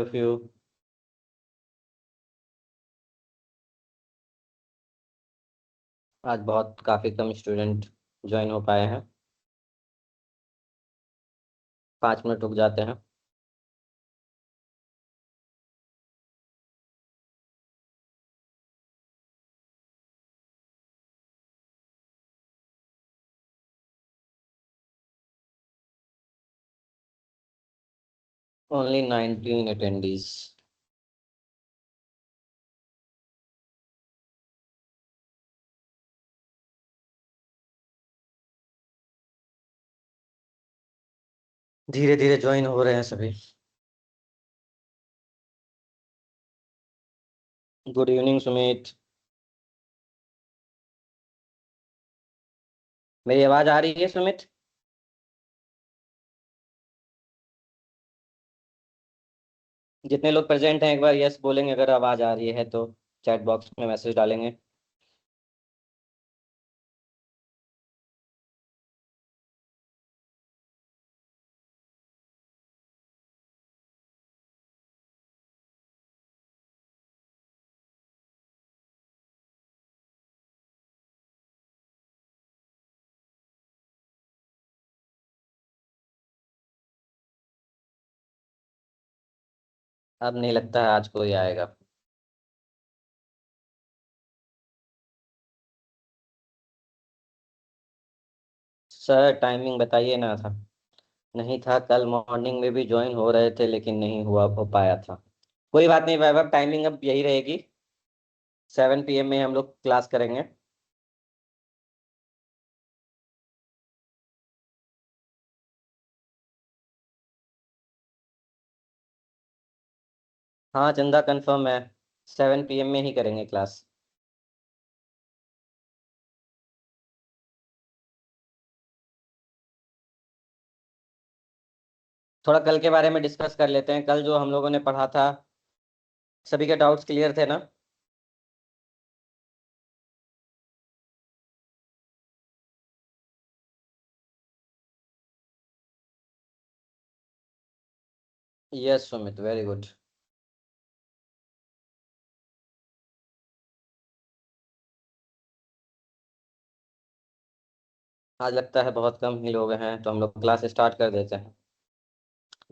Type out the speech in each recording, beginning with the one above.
Review. आज बहुत काफ़ी कम स्टूडेंट ज्वाइन हो पाए हैं। 5 मिनट रुक जाते हैं। Only 19 attendees. धीरे धीरे ज्वाइन हो रहे हैं सभी। Good evening Sumit. मेरी आवाज़ आ रही है सुमित? जितने लोग प्रेजेंट हैं एक बार यस बोलेंगे अगर आवाज़ आ रही है तो चैट बॉक्स में मैसेज डालेंगे। अब नहीं लगता है आज कोई आएगा। सर टाइमिंग बताइए ना था। नहीं था, कल मॉर्निंग में भी ज्वाइन हो रहे थे लेकिन नहीं हो पाया था। कोई बात नहीं वैभव, टाइमिंग अब यही रहेगी। 7 PM में हम लोग क्लास करेंगे। हाँ चंदा कंफर्म है। 7 PM में ही करेंगे क्लास। थोड़ा कल के बारे में डिस्कस कर लेते हैं। कल जो हम लोगों ने पढ़ा था, सभी के डाउट्स क्लियर थे ना? Yes Sumit, very good. आज लगता है बहुत कम ही लोग हैं तो हम लोग क्लास स्टार्ट कर देते हैं।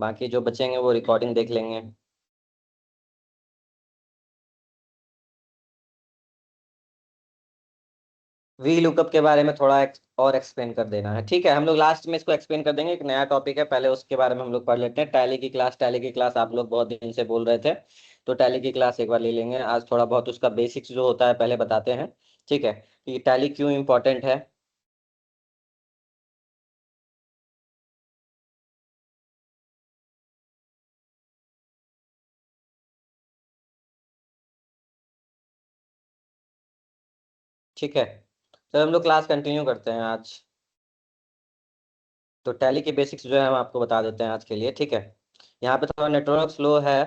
बाकी जो बचेंगे वो रिकॉर्डिंग देख लेंगे। वी लुकअप के बारे में थोड़ा और एक्सप्लेन कर देना है, ठीक है? हम लोग लास्ट में इसको एक्सप्लेन कर देंगे। एक नया टॉपिक है, पहले उसके बारे में हम लोग पढ़ लेते हैं। टैली की क्लास, टैली की क्लास आप लोग बहुत दिन से बोल रहे थे, तो टैली की क्लास एक बार ले लेंगे। आज थोड़ा बहुत उसका बेसिक्स जो होता है पहले बताते हैं, ठीक है? कि टैली क्यों इम्पोर्टेंट है। ठीक है, तो हम लोग क्लास कंटिन्यू करते हैं आज। तो टैली के बेसिक्स जो है हम आपको बता देते हैं आज के लिए, ठीक है? यहाँ पे थोड़ा नेटवर्क स्लो है।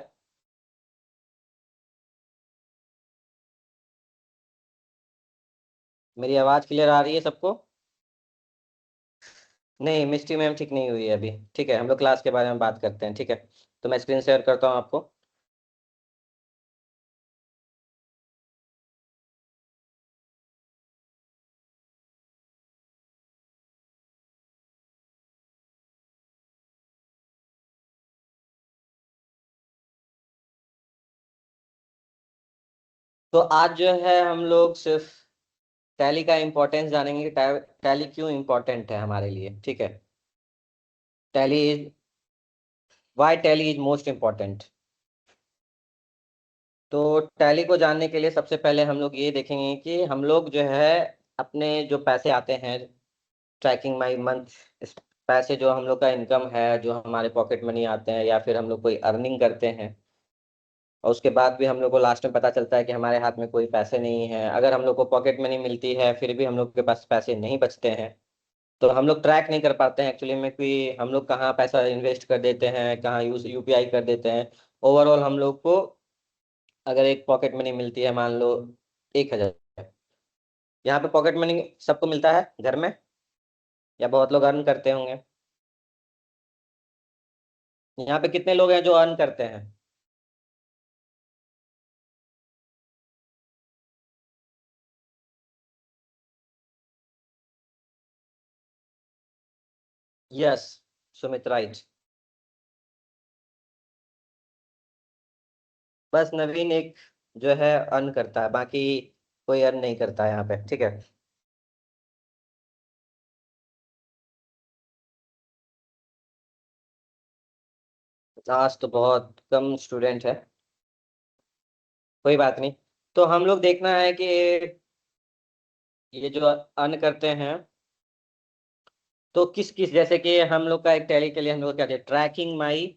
मेरी आवाज़ क्लियर आ रही है सबको? नहीं, मिस्टी मैम ठीक नहीं हुई है अभी, ठीक है? हम लोग क्लास के बारे में बात करते हैं, ठीक है? तो मैं स्क्रीन शेयर करता हूँ आपको। तो आज जो है हम लोग सिर्फ टैली का इम्पोर्टेंस जानेंगे कि टैली क्यों इम्पोर्टेंट है हमारे लिए, ठीक है? Tally is, why Tally is most important. तो टैली को जानने के लिए सबसे पहले हम लोग ये देखेंगे कि हम लोग जो है अपने जो पैसे आते हैं, ट्रैकिंग माई मंथ, पैसे जो हम लोग का इनकम है, जो हमारे पॉकेट मनी आते हैं या फिर हम लोग कोई अर्निंग करते हैं, और उसके बाद भी हम लोग को लास्ट में पता चलता है कि हमारे हाथ में कोई पैसे नहीं है। अगर हम लोग को पॉकेट मनी मिलती है फिर भी हम लोग के पास पैसे नहीं बचते हैं, तो हम लोग ट्रैक नहीं कर पाते हैं एक्चुअली में कि हम लोग कहाँ पैसा इन्वेस्ट कर देते हैं, कहाँ यूज यूपीआई कर देते हैं। ओवरऑल हम लोग को अगर एक पॉकेट मनी मिलती है, मान लो 1,000, यहाँ पे पॉकेट मनी सबको मिलता है घर में, या बहुत लोग अर्न करते होंगे? यहाँ पे कितने लोग हैं जो अर्न करते हैं? Yes, Sumit right. बस नवीन एक जो है अर्न करता है, बाकी कोई अर्न नहीं करता है यहाँ पे, ठीक है। आज तो बहुत कम स्टूडेंट है। कोई बात नहीं। तो हम लोग देखना है कि ये जो अर्न करते हैं, तो किस किस, जैसे कि हम लोग का एक टैली के लिए हम लोग क्या कहते हैं, ट्रैकिंग माई,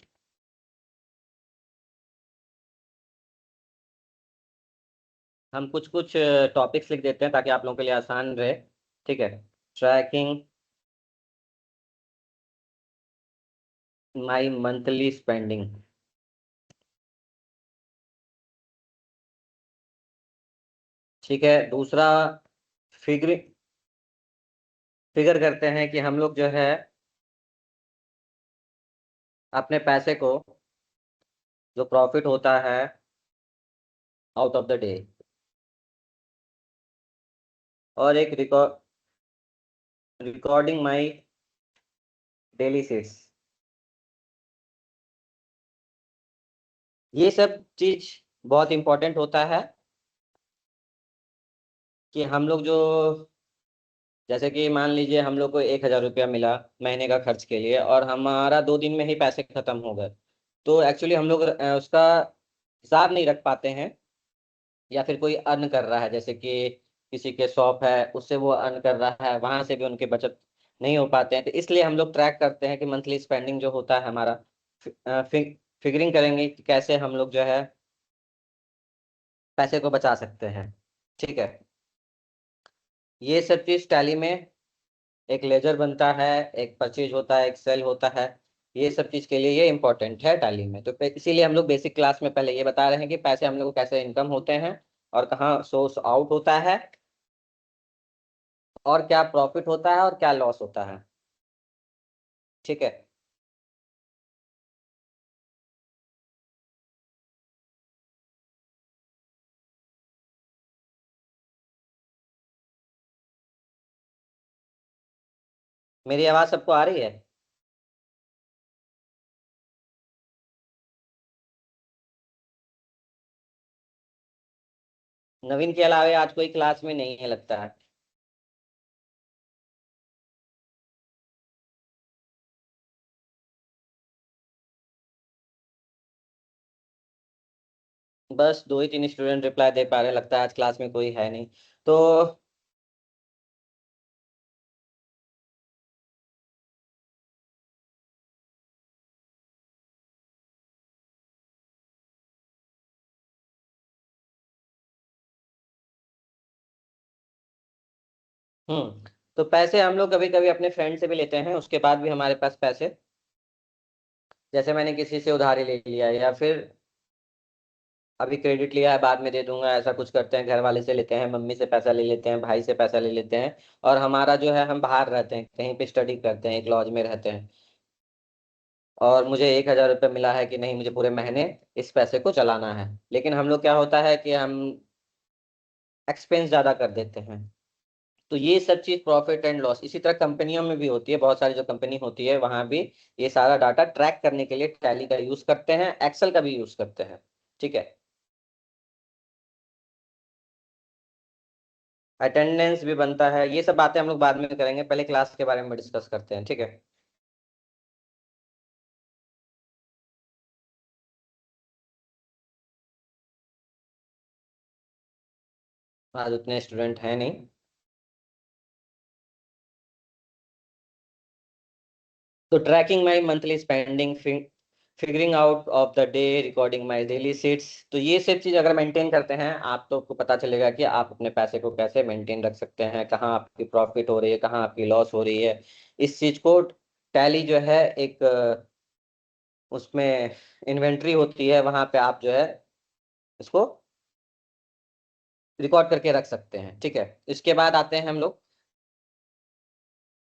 हम कुछ कुछ टॉपिक्स लिख देते हैं ताकि आप लोगों के लिए आसान रहे, ठीक है। Trekking my monthly spending. ठीक है। दूसरा, फिगर फिगर करते हैं कि हम लोग जो है अपने पैसे को, जो प्रॉफिट होता है आउट ऑफ द डे, और एक रिकॉर्डिंग माई डेली सीट्स, ये सब चीज बहुत इंपॉर्टेंट होता है कि हम लोग जो, जैसे कि मान लीजिए हम लोग को 1,000 रुपया मिला महीने का खर्च के लिए, और हमारा 2 दिन में ही पैसे खत्म हो गए, तो एक्चुअली हम लोग उसका हिसाब नहीं रख पाते हैं। या फिर कोई अर्न कर रहा है, जैसे कि किसी के शॉप है, उससे वो अर्न कर रहा है, वहां से भी उनके बचत नहीं हो पाते हैं, तो इसलिए हम लोग ट्रैक करते हैं कि मंथली स्पेंडिंग जो होता है हमारा, फिगरिंग करेंगे कि कैसे हम लोग जो है पैसे को बचा सकते हैं, ठीक है। ये सब चीज टैली में एक लेजर बनता है, एक परचेज होता है, एक सेल होता है। ये सब चीज के लिए ये इंपॉर्टेंट है टैली में, तो इसीलिए हम लोग बेसिक क्लास में पहले ये बता रहे हैं कि पैसे हम लोग को कैसे इनकम होते हैं, और कहाँ सोर्स आउट होता है, और क्या प्रॉफिट होता है और क्या लॉस होता है, ठीक है। मेरी आवाज सबको आ रही है? नवीन के अलावे आज कोई क्लास में नहीं है लगता है। बस 2 ही 3 स्टूडेंट रिप्लाई दे पा रहे हैं, लगता है आज क्लास में कोई है नहीं। तो तो पैसे हम लोग कभी कभी अपने फ्रेंड से भी लेते हैं, उसके बाद भी हमारे पास पैसे, जैसे मैंने किसी से उधारी ले लिया, या फिर अभी क्रेडिट लिया है बाद में दे दूंगा, ऐसा कुछ करते हैं, घर वाले से लेते हैं, मम्मी से पैसा ले लेते हैं, भाई से पैसा ले लेते हैं। और हमारा जो है, हम बाहर रहते हैं, कहीं पे स्टडी करते हैं, एक लॉज में रहते हैं, और मुझे 1,000 रुपये मिला है कि नहीं, मुझे पूरे महीने इस पैसे को चलाना है, लेकिन हम लोग क्या होता है कि हम एक्सपेंस ज्यादा कर देते हैं। तो ये सब चीज प्रॉफिट एंड लॉस इसी तरह कंपनियों में भी होती है, बहुत सारी जो कंपनी होती है वहां भी ये सारा डाटा ट्रैक करने के लिए टैली का यूज करते हैं, एक्सेल का भी यूज करते हैं, ठीक है। अटेंडेंस भी बनता है, ये सब बातें हम लोग बाद में करेंगे, पहले क्लास के बारे में डिस्कस करते हैं, ठीक है। आज उतने स्टूडेंट हैं नहीं। तो tracking my monthly spending, figuring out of the day, recording my daily seats, तो ये सब चीज अगर मेंटेन करते हैं आप, तो आपको पता चलेगा कि आप अपने पैसे को कैसे मेंटेन रख सकते हैं, कहाँ आपकी प्रॉफिट हो रही है, कहाँ आपकी लॉस हो रही है। इस चीज को टैली जो है एक उसमें इन्वेंट्री होती है, वहां पे आप जो है इसको रिकॉर्ड करके रख सकते हैं, ठीक है। इसके बाद आते हैं हम लोग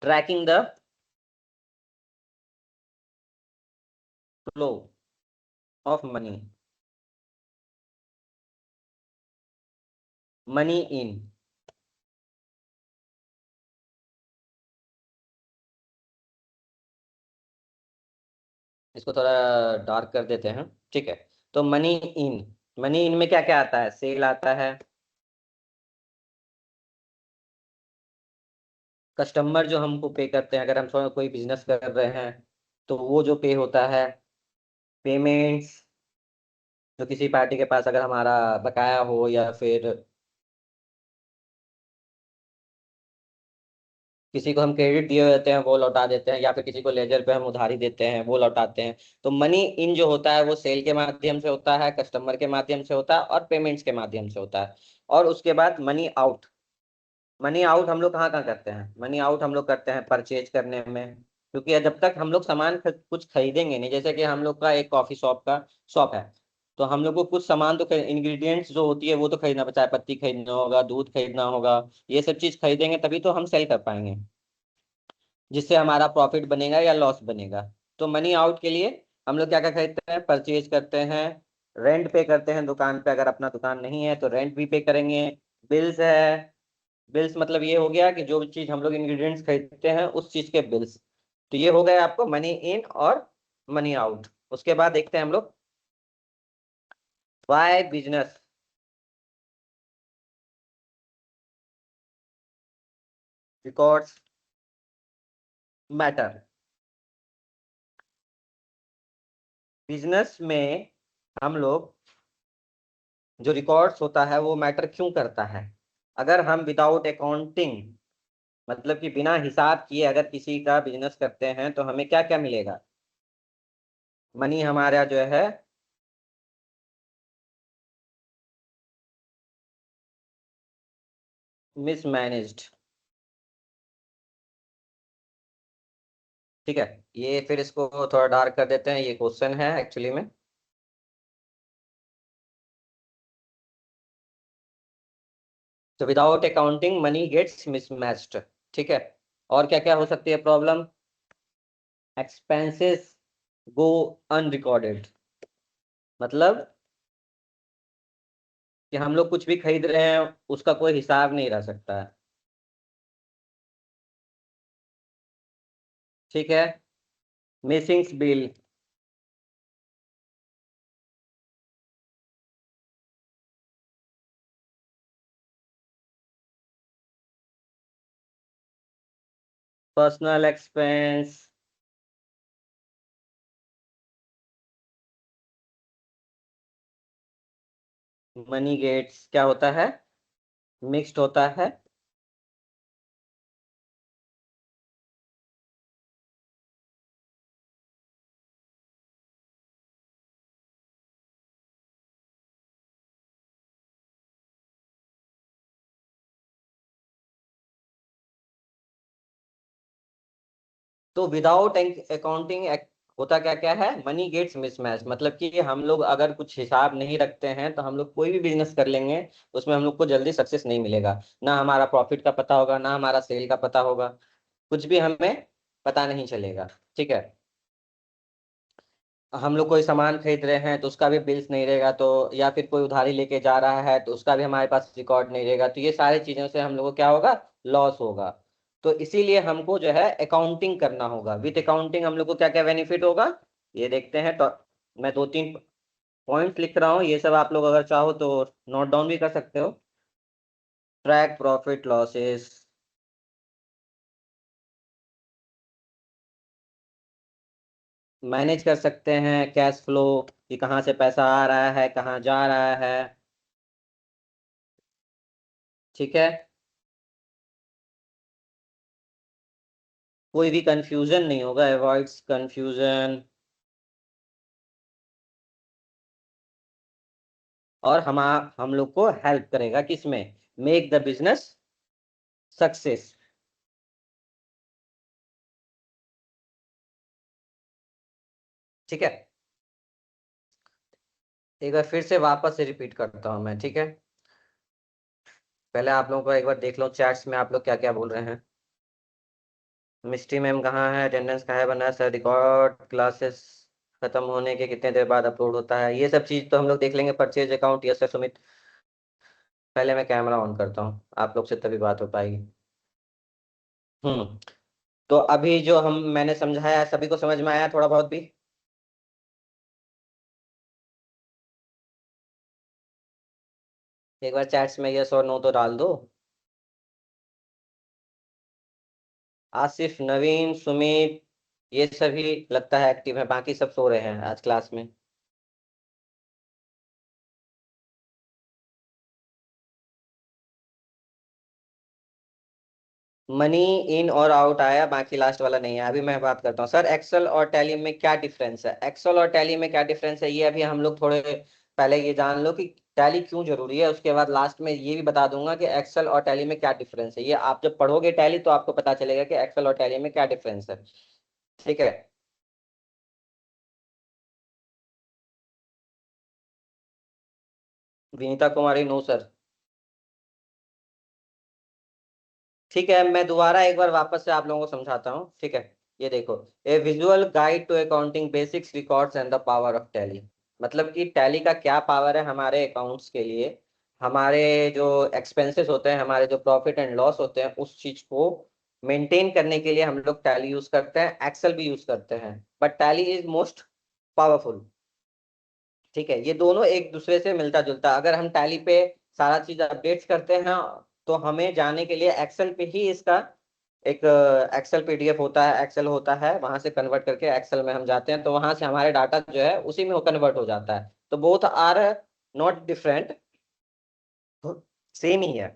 tracking the flow of money, money in. इसको थोड़ा डार्क कर देते हैं, ठीक है। तो मनी इन में क्या क्या आता है? सेल आता है, कस्टमर जो हमको पे करते हैं, अगर हम थोड़ा कोई बिजनेस कर रहे हैं तो वो जो पे होता है, पेमेंट्स जो किसी पार्टी के पास अगर हमारा बकाया हो, या फिर किसी को हम क्रेडिट दिए होते हैं वो लौटा देते हैं, या फिर किसी को लेजर पे हम उधारी देते हैं वो लौटाते हैं। तो मनी इन जो होता है वो सेल के माध्यम से होता है, कस्टमर के माध्यम से होता है, और पेमेंट्स के माध्यम से होता है। और उसके बाद मनी आउट हम लोग कहाँ कहाँ करते हैं? मनी आउट हम लोग करते हैं परचेज करने में, क्योंकि जब तक हम लोग सामान कुछ खरीदेंगे नहीं, जैसे कि हम लोग का एक कॉफी शॉप का शॉप है, तो हम लोग को कुछ सामान तो इंग्रेडिएंट्स जो होती है वो तो खरीदना, चाय पत्ती खरीदना होगा, दूध खरीदना होगा, ये सब चीज खरीदेंगे तभी तो हम सेल कर पाएंगे, जिससे हमारा प्रॉफिट बनेगा या लॉस बनेगा। तो मनी आउट के लिए हम लोग क्या क्या खरीदते हैं? परचेज करते हैं, रेंट पे करते हैं दुकान पे, अगर अपना दुकान नहीं है तो रेंट भी पे करेंगे। बिल्स है, बिल्स मतलब ये हो गया कि जो चीज हम लोग इंग्रेडिएंट्स खरीदते हैं उस चीज के बिल्स। तो ये हो गए आपको मनी इन और मनी आउट। उसके बाद देखते हैं हम लोग why business records matter. Business में हम लोग जो रिकॉर्ड्स होता है वो मैटर क्यों करता है? अगर हम विदाउट अकाउंटिंग, मतलब कि बिना हिसाब किए अगर किसी का बिजनेस करते हैं तो हमें क्या क्या मिलेगा? मनी हमारा जो है मिसमैनेज्ड, ठीक है। ये फिर इसको थोड़ा डार्क कर देते हैं, ये क्वेश्चन है एक्चुअली में। तो without accounting money gets mismatched, ठीक है। और क्या क्या हो सकती है प्रॉब्लम? एक्सपेंसेस गो अनरिकॉर्डेड, मतलब कि हम लोग कुछ भी खरीद रहे हैं उसका कोई हिसाब नहीं रह सकता है, ठीक है। Missing bill, personal expense, money gets क्या होता है? मिक्स्ड होता है। तो विदाउट अकाउंटिंग होता क्या क्या है? मनी गेट्स मिसमैच, मतलब कि हम लोग अगर कुछ हिसाब नहीं रखते हैं तो हम लोग कोई भी बिजनेस कर लेंगे, उसमें हम लोग को जल्दी सक्सेस नहीं मिलेगा। ना हमारा प्रॉफिट का पता होगा, ना हमारा सेल का पता होगा, कुछ भी हमें पता नहीं चलेगा, ठीक है। हम लोग कोई सामान खरीद रहे हैं तो उसका भी बिल्स नहीं रहेगा, तो या फिर कोई उधारी लेके जा रहा है तो उसका भी हमारे पास रिकॉर्ड नहीं रहेगा, तो ये सारी चीजों से हम लोग को क्या होगा? लॉस होगा। तो इसीलिए हमको जो है अकाउंटिंग करना होगा। विथ अकाउंटिंग हम लोग को क्या क्या बेनिफिट होगा ये देखते हैं। तो मैं दो तीन पॉइंट लिख रहा हूँ, ये सब आप लोग अगर चाहो तो नोट डाउन भी कर सकते हो। ट्रैक प्रॉफिट लॉसेस, मैनेज कर सकते हैं कैश फ्लो, कि कहाँ से पैसा आ रहा है कहाँ जा रहा है, ठीक है। कोई भी कंफ्यूजन नहीं होगा, अवॉइड्स कंफ्यूजन। और हम लोग को हेल्प करेगा किसमें? मेक द बिजनेस सक्सेस, ठीक है। एक बार फिर से वापस से रिपीट करता हूँ मैं, ठीक है। पहले आप लोगों को एक बार देख लो चैट्स में आप लोग क्या क्या बोल रहे हैं। मिस्टी मैम कहाँ है? अटेंडेंस कहाँ है बना है सर? रिकॉर्ड क्लासेस खत्म होने के कितने देर बाद अपलोड होता है? ये सब चीज तो हम लोग देख लेंगे। Purchase account, yes sir Sumit. पहले मैं कैमरा ऑन करता हूँ आप लोग से तभी बात हो पाएगी। हम्म। तो अभी जो मैंने समझाया सभी को समझ में आया थोड़ा बहुत भी? एक बार चैट्स में यस और नो तो डाल दो। आसिफ, नवीन, सुमित, ये सभी लगता है एक्टिव है, बाकी सब सो रहे हैं आज क्लास में। मनी इन और आउट आया, बाकी लास्ट वाला नहीं है। अभी मैं बात करता हूँ सर, एक्सेल और टैली में क्या डिफरेंस है। एक्सेल और टैली में क्या डिफरेंस है, ये अभी हम लोग थोड़े पहले ये जान लो कि टैली क्यों जरूरी है। उसके बाद लास्ट में ये भी बता दूंगा कि एक्सेल और टैली में क्या डिफरेंस है। ये आप जब पढ़ोगे टैली तो आपको पता चलेगा कि एक्सेल और टैली में क्या डिफरेंस है। ठीक है। विनीता कुमारी, नो सर। ठीक है, मैं दोबारा एक बार वापस से आप लोगों को समझाता हूँ। ठीक है, ये देखो, a visual guide to accounting basics, records and the power of Tally. मतलब कि टैली का क्या पावर है हमारे अकाउंट्स के लिए। हमारे जो एक्सपेंसेस होते हैं, हमारे जो प्रॉफिट एंड लॉस होते हैं, उस चीज को मेंटेन करने के लिए हम लोग टैली यूज करते हैं, एक्सेल भी यूज करते हैं, but tally is most powerful. ठीक है, ये दोनों एक दूसरे से मिलता जुलता। अगर हम टैली पे सारा चीज अपडेट्स करते हैं तो हमें जाने के लिए एक्सेल पे ही इसका एक एक्सेल पीडीएफ होता है, एक्सेल होता है, वहां से कन्वर्ट करके एक्सेल में हम जाते हैं, तो वहां से हमारे डाटा जो है उसी में वो कन्वर्ट हो जाता है। तो both are not different, same ही है।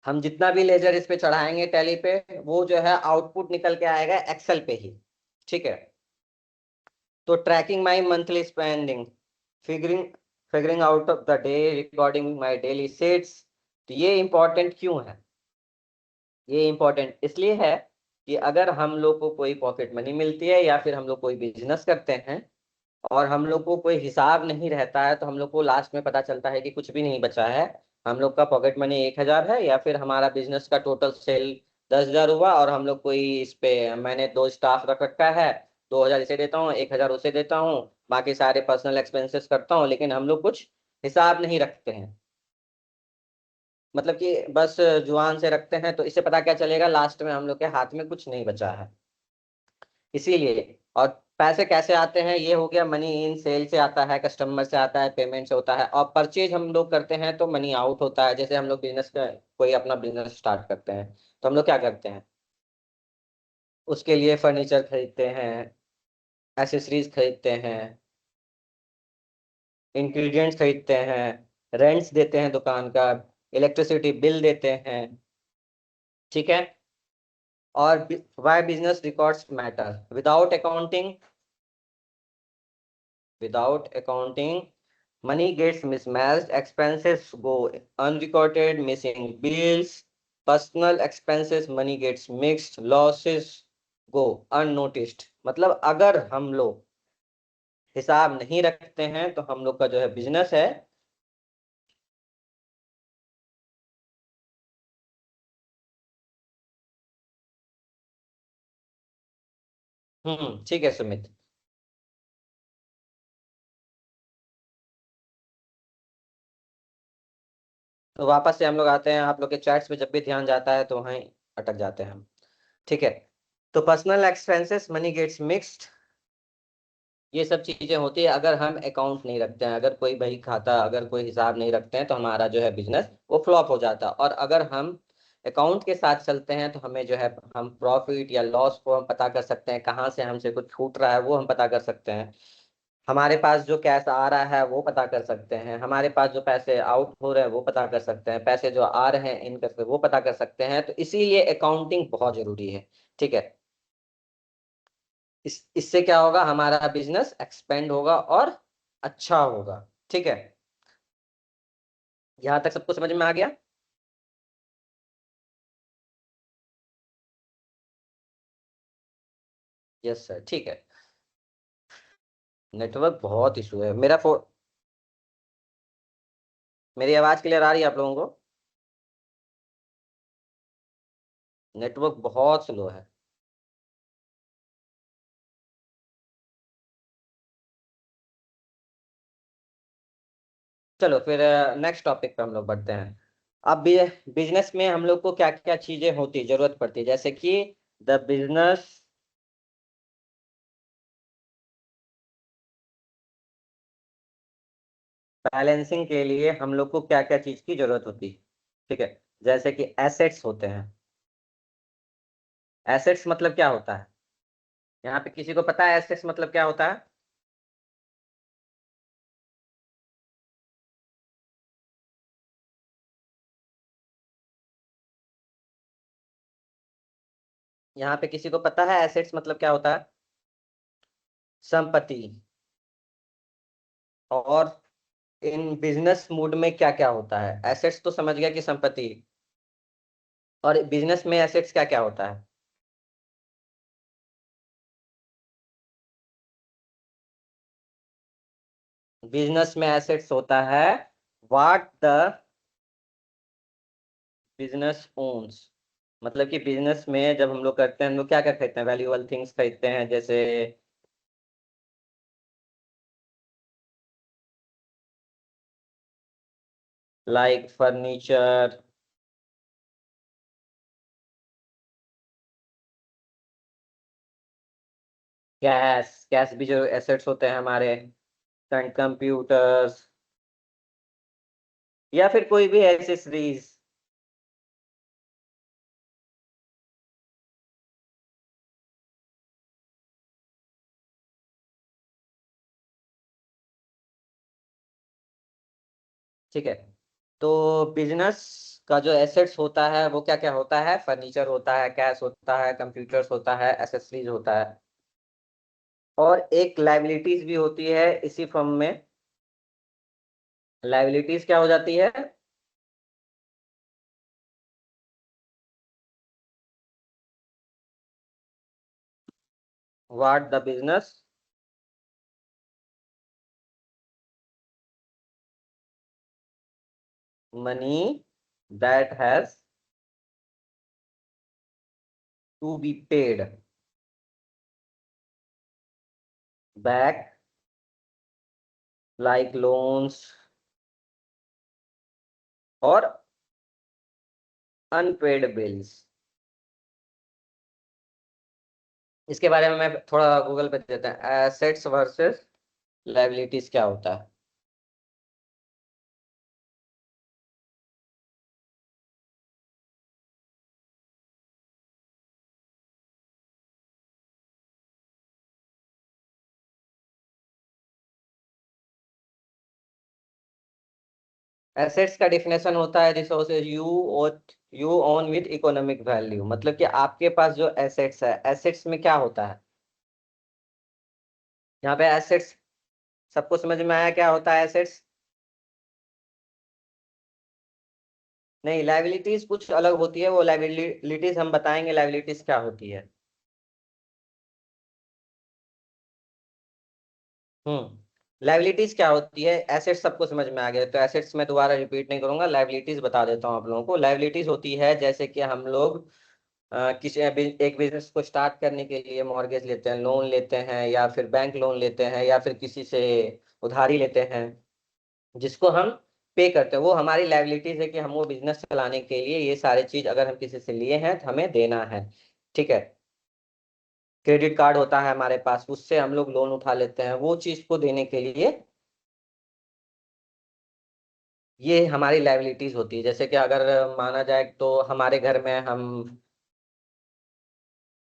हम जितना भी लेजर इस पे चढ़ाएंगे टैली पे, वो जो है आउटपुट निकल के आएगा एक्सेल पे ही। ठीक है। तो tracking my monthly spending, figuring figuring out of the day, recording my daily sets. तो ये इंपॉर्टेंट क्यों है। ये इंपॉर्टेंट इसलिए है कि अगर हम लोग को कोई पॉकेट मनी मिलती है या फिर हम लोग कोई बिजनेस करते हैं और हम लोग को कोई हिसाब नहीं रहता है, तो हम लोग को लास्ट में पता चलता है कि कुछ भी नहीं बचा है। हम लोग का पॉकेट मनी 1,000 है, या फिर हमारा बिजनेस का टोटल सेल 10,000 हुआ, और हम लोग कोई इस पे मैंने 2 स्टाफ रख रखा है, 2,000 इसे देता हूँ, 1,000 उसे देता हूँ, बाकी सारे पर्सनल एक्सपेंसेस करता हूँ, लेकिन हम लोग कुछ हिसाब नहीं रखते हैं। मतलब कि बस जुबान से रखते हैं, तो इससे पता क्या चलेगा, लास्ट में हम लोग के हाथ में कुछ नहीं बचा है। इसीलिए। और पैसे कैसे आते हैं, ये हो गया मनी इन, सेल से आता है, कस्टमर से आता है, पेमेंट से होता है, और परचेज हम लोग करते हैं तो मनी आउट होता है। जैसे हम लोग बिजनेस का कोई अपना बिजनेस स्टार्ट करते हैं, तो हम लोग क्या करते हैं, उसके लिए फर्नीचर खरीदते हैं, एसेसरीज खरीदते हैं, इंग्रेडिएंट्स खरीदते हैं, रेंट्स देते हैं दुकान का, इलेक्ट्रिसिटी बिल देते हैं। ठीक है। और why business records matter, without accounting money gets mismatched, expenses go unrecorded, missing bills, personal expenses money gets mixed, losses go unnoticed। मतलब अगर हम लोग हिसाब नहीं रखते हैं तो हम लोग का जो है बिजनेस है। ठीक है सुमित। तो वापस से हम लोग आते हैं, आप लोग के चैट्स पे जब भी ध्यान जाता है तो वहीं अटक जाते हैं हम। ठीक है। तो personal expenses money gets mixed, ये सब चीजें होती है अगर हम अकाउंट नहीं रखते हैं। अगर कोई बही खाता, अगर कोई हिसाब नहीं रखते हैं, तो हमारा जो है बिजनेस वो फ्लॉप हो जाता है। और अगर हम अकाउंट के साथ चलते हैं तो हमें जो है, हम प्रॉफिट या लॉस को हम पता कर सकते हैं, कहाँ से हमसे कुछ छूट रहा है वो हम पता कर सकते हैं, हमारे पास जो कैश आ रहा है वो पता कर सकते हैं, हमारे पास जो पैसे आउट हो रहे हैं वो पता कर सकते हैं, पैसे जो आ रहे हैं इनकम से वो पता कर सकते हैं। तो इसीलिए अकाउंटिंग बहुत जरूरी है। ठीक है। इससे क्या होगा, हमारा बिजनेस एक्सपेंड होगा और अच्छा होगा। ठीक है। यहाँ तक सबको समझ में आ गया। यस सर, ठीक है। नेटवर्क बहुत इशू है मेरा फोन। मेरी आवाज क्लियर आ रही है आप लोगों को। नेटवर्क बहुत स्लो है। चलो फिर नेक्स्ट टॉपिक पे हम लोग बढ़ते हैं। अब भी बिजनेस में हम लोग को क्या क्या चीजें होती जरूरत पड़ती है, जैसे कि द बिजनेस बैलेंसिंग के लिए हम लोग को क्या क्या चीज की जरूरत होती है, ठीक है। जैसे कि एसेट्स होते हैं। एसेट्स मतलब क्या होता है? यहाँ पे किसी को पता है एसेट्स मतलब क्या होता है? यहाँ पे किसी को पता है एसेट्स मतलब क्या होता है? संपत्ति। और इन बिजनेस मूड में क्या क्या होता है? एसेट्स तो समझ गया कि संपत्ति। और बिजनेस में एसेट्स क्या क्या होता है? बिजनेस में एसेट्स होता है व्हाट द बिजनेस ओन्स। मतलब कि बिजनेस में जब हम लोग करते हैं, हम लोग क्या क्या खरीदते हैं? वैल्यूएबल थिंग्स खरीदते हैं, जैसे लाइक फर्नीचर, कैश। कैश भी जो एसेट्स होते हैं हमारे। कंप्यूटर्स, या फिर कोई भी एसेसरीज। ठीक है। तो बिजनेस का जो एसेट्स होता है वो क्या क्या होता है? फर्नीचर होता है, कैश होता है, कंप्यूटर्स होता है, एसेसरीज होता है। और एक लाइबिलिटीज भी होती है इसी फर्म में। लाइबिलिटीज क्या हो जाती है? What the business money that has to be paid back, like loans और अनपेड बिल्स। इसके बारे में मैं थोड़ा गूगल पे देता है, एसेट्स वर्सेस लाइबिलिटीज क्या होता है। एसेट्स का डिफिनेशन होता है resources you own with economic value. मतलब कि आपके पास जो एसेट्स है, एसेट्स में क्या होता है? यहाँ पे एसेट्स सबको समझ में आया क्या होता है एसेट्स? नहीं, लाइबिलिटीज कुछ अलग होती है। वो लाइबिलिटीज हम बताएंगे लाइबिलिटीज क्या होती है। लाइबिलिटीज क्या होती है? एसेट्स सबको समझ में आ गया, तो एसेट्स में दोबारा रिपीट नहीं करूंगा, लाइबिलिटीज बता देता हूँ आप लोगों को। लाइबिलिटीज होती है जैसे कि हम लोग किसी एक बिजनेस को स्टार्ट करने के लिए मॉर्गेज लेते हैं, लोन लेते हैं, या फिर बैंक लोन लेते हैं, या फिर किसी से उधारी लेते हैं, जिसको हम पे करते हैं। वो हमारी लाइबिलिटीज है कि हम वो बिजनेस चलाने के लिए ये सारी चीज अगर हम किसी से लिए हैं तो हमें देना है। ठीक है। क्रेडिट कार्ड होता है हमारे पास, उससे हम लोग लोन उठा लेते हैं वो चीज को देने के लिए। ये हमारी लाइबिलिटीज होती है। जैसे कि अगर माना जाए तो हमारे घर में हम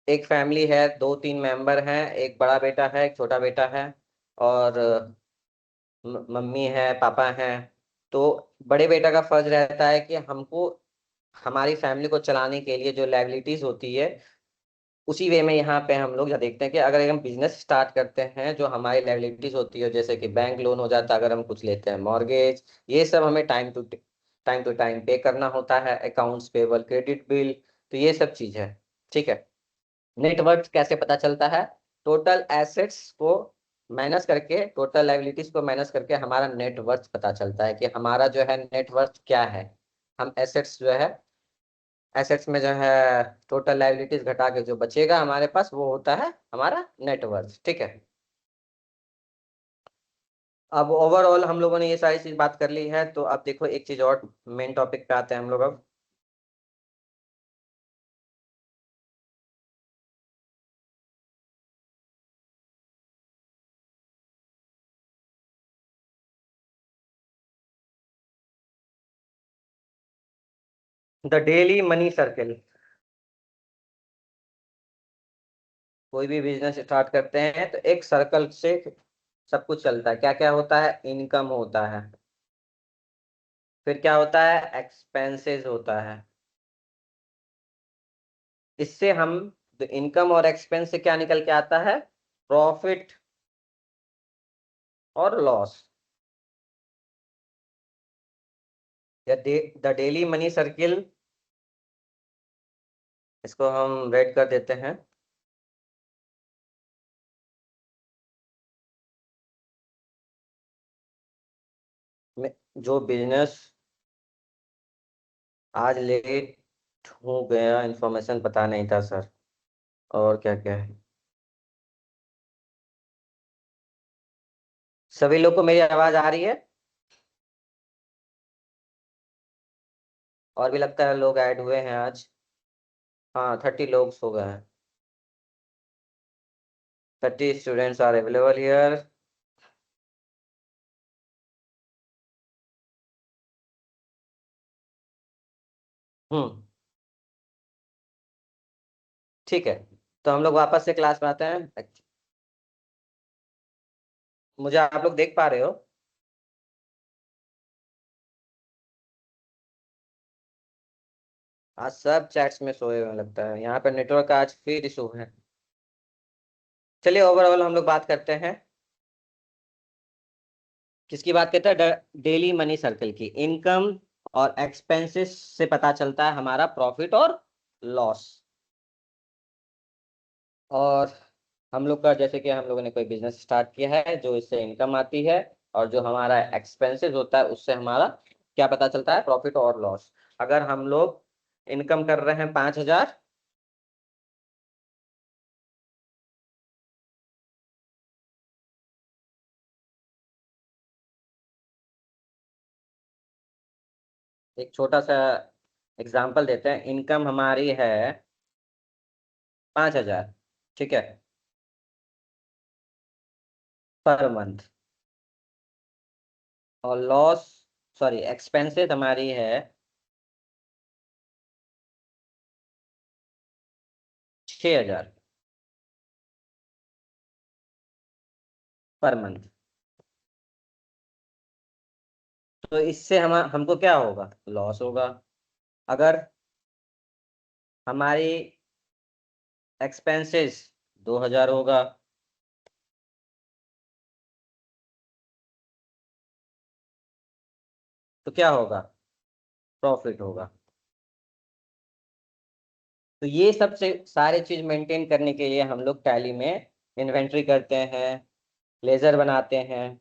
एक फैमिली है, दो तीन मेंबर हैं, एक बड़ा बेटा है, एक छोटा बेटा है, और मम्मी है, पापा हैं। तो बड़े बेटा का फर्ज रहता है कि हमको हमारी फैमिली को चलाने के लिए जो लाइबिलिटीज होती है, उसी वे में यहाँ पे हम लोग यह देखते हैं कि अगर हम बिजनेस स्टार्ट करते हैं, जो हमारी लाइबिलिटीज होती है, जैसे कि बैंक लोन हो जाता है, अगर हम कुछ लेते हैं मॉर्गेज, ये सब हमें टाइम टू टाइम पे करना होता है। अकाउंट्स पेबल, क्रेडिट बिल, तो ये सब चीज है। ठीक है। नेटवर्थ कैसे पता चलता है? टोटल एसेट्स को माइनस करके, टोटल लाइबिलिटीज को माइनस करके हमारा नेटवर्थ पता चलता है कि हमारा जो है नेटवर्थ क्या है। हम एसेट्स जो है, एसेट्स में जो है टोटल लाइबिलिटीज घटा के जो बचेगा हमारे पास, वो होता है हमारा नेटवर्थ। ठीक है। अब ओवरऑल हम लोगों ने ये सारी चीज बात कर ली है, तो अब देखो एक चीज और, मेन टॉपिक पे आते हैं हम लोग अब। The daily money circle. कोई भी बिजनेस स्टार्ट करते हैं तो एक सर्कल से सब कुछ चलता है। क्या क्या होता है? इनकम होता है, फिर क्या होता है? एक्सपेंसेस होता है। इससे हम इनकम और एक्सपेंस से क्या निकल के आता है? प्रॉफिट और लॉस। या द डेली मनी सर्किल, इसको हम रेड कर देते हैं। जो बिजनेस आज लेट हो गया, इंफॉर्मेशन पता नहीं था सर। और क्या क्या है? सभी लोग को मेरी आवाज आ रही है? और भी लगता है लोग ऐड हुए हैं आज। हाँ, 30 लोग हो गए हैं। 30 स्टूडेंट्स आर अवेलेबल हियर। हम्म। ठीक है, तो हम लोग वापस से क्लास में आते हैं। मुझे आप लोग देख पा रहे हो? आज सब चैट्स में सोए हुए लगता है, यहाँ पे नेटवर्क का आज फिर इशू है। चलिए, ओवरऑल हम लोग बात करते हैं। किसकी बात करते हैं? डेली मनी सर्कल की। इनकम और एक्सपेंसेस से पता चलता है हमारा प्रॉफिट और लॉस। और हम लोग का जैसे कि हम लोगों ने कोई बिजनेस स्टार्ट किया है, जो इससे इनकम आती है, और जो हमारा एक्सपेंसेस होता है उससे हमारा क्या पता चलता है? प्रॉफिट और लॉस। अगर हम लोग इनकम कर रहे हैं 5,000, एक छोटा सा एग्जांपल देते हैं। इनकम हमारी है 5,000, ठीक है, पर मंथ। और लॉस, सॉरी, एक्सपेंसेस हमारी है 6,000 पर मंथ। तो इससे हमको क्या होगा? लॉस होगा। अगर हमारी एक्सपेंसेस 2,000 होगा, तो क्या होगा? प्रॉफिट होगा। तो ये सब से सारे चीज मेंटेन करने के लिए हम लोग टैली में इन्वेंट्री करते हैं, लेजर बनाते हैं।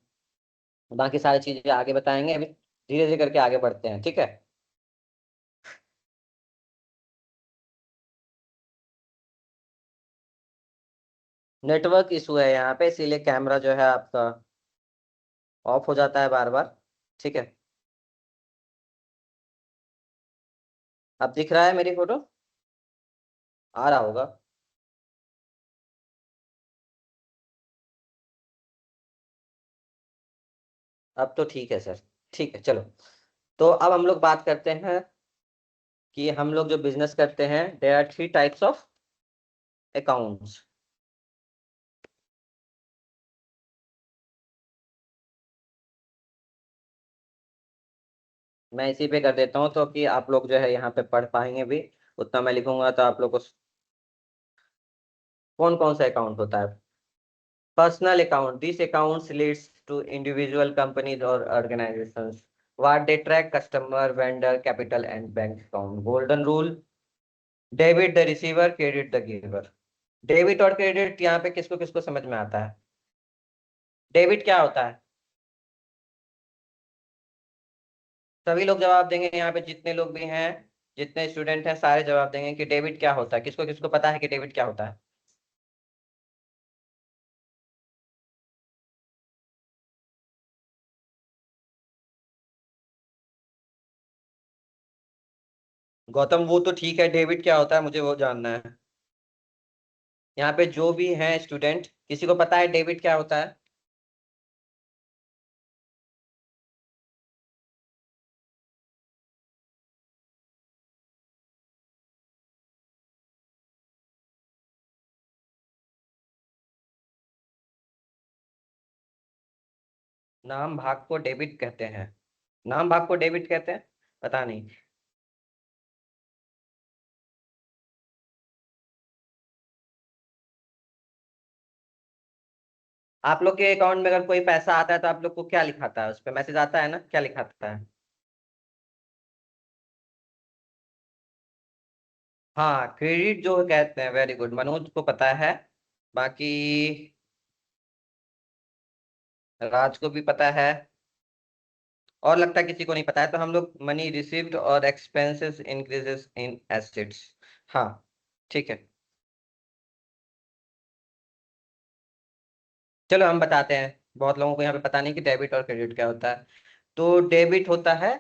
बाकी सारी चीजें आगे बताएंगे, अभी धीरे धीरे करके आगे बढ़ते हैं, ठीक है। नेटवर्क इशू है यहाँ पे, इसीलिए कैमरा जो है आपका ऑफ हो जाता है बार बार, ठीक है। अब दिख रहा है मेरी फोटो? आ रहा होगा। अब तो ठीक है सर। ठीक है, चलो। तो अब हम लोग बात करते हैं कि हम लोग जो बिजनेस करते हैं, there are 3 types of accounts. मैं इसी पे कर देता हूँ तो कि आप लोग जो है यहाँ पे पढ़ पाएंगे भी। उतना मैं लिखूंगा तो आप लोग को कौन कौन सा अकाउंट होता है। Personal account, this accounts leads to individual companies और organisations, what they track customer, vendor, capital and bank account. Golden rule: debit the receiver, credit the giver. Debit और क्रेडिट यहाँ पे किसको किसको समझ में आता है? डेबिट क्या होता है? सभी लोग जवाब देंगे यहाँ पे, जितने लोग भी हैं, जितने स्टूडेंट हैं, सारे जवाब देंगे कि डेबिट क्या होता है। किसको किसको पता है कि डेबिट क्या होता है? गौतम, वो तो ठीक है, डेबिट क्या होता है मुझे वो जानना है। यहाँ पे जो भी हैं स्टूडेंट, किसी को पता है डेबिट क्या होता है? नाम भाग को डेबिट कहते हैं? नाम भाग को डेबिट कहते हैं, पता नहीं। आप लोग के अकाउंट में अगर कोई पैसा आता है तो आप लोग को क्या लिखाता है, उस पर मैसेज आता है ना, क्या लिखाता है? हाँ, क्रेडिट जो कहते हैं, वेरी गुड, मनोज को पता है। बाकी राज को भी पता है, और लगता है किसी को नहीं पता है, तो हम लोग मनी रिसीव्ड और एक्सपेंसेस इंक्रीजेस इन एसेट्स। हाँ, ठीक है। चलो हम बताते हैं, बहुत लोगों को यहाँ पे पता नहीं कि डेबिट और क्रेडिट क्या होता है। तो डेबिट होता है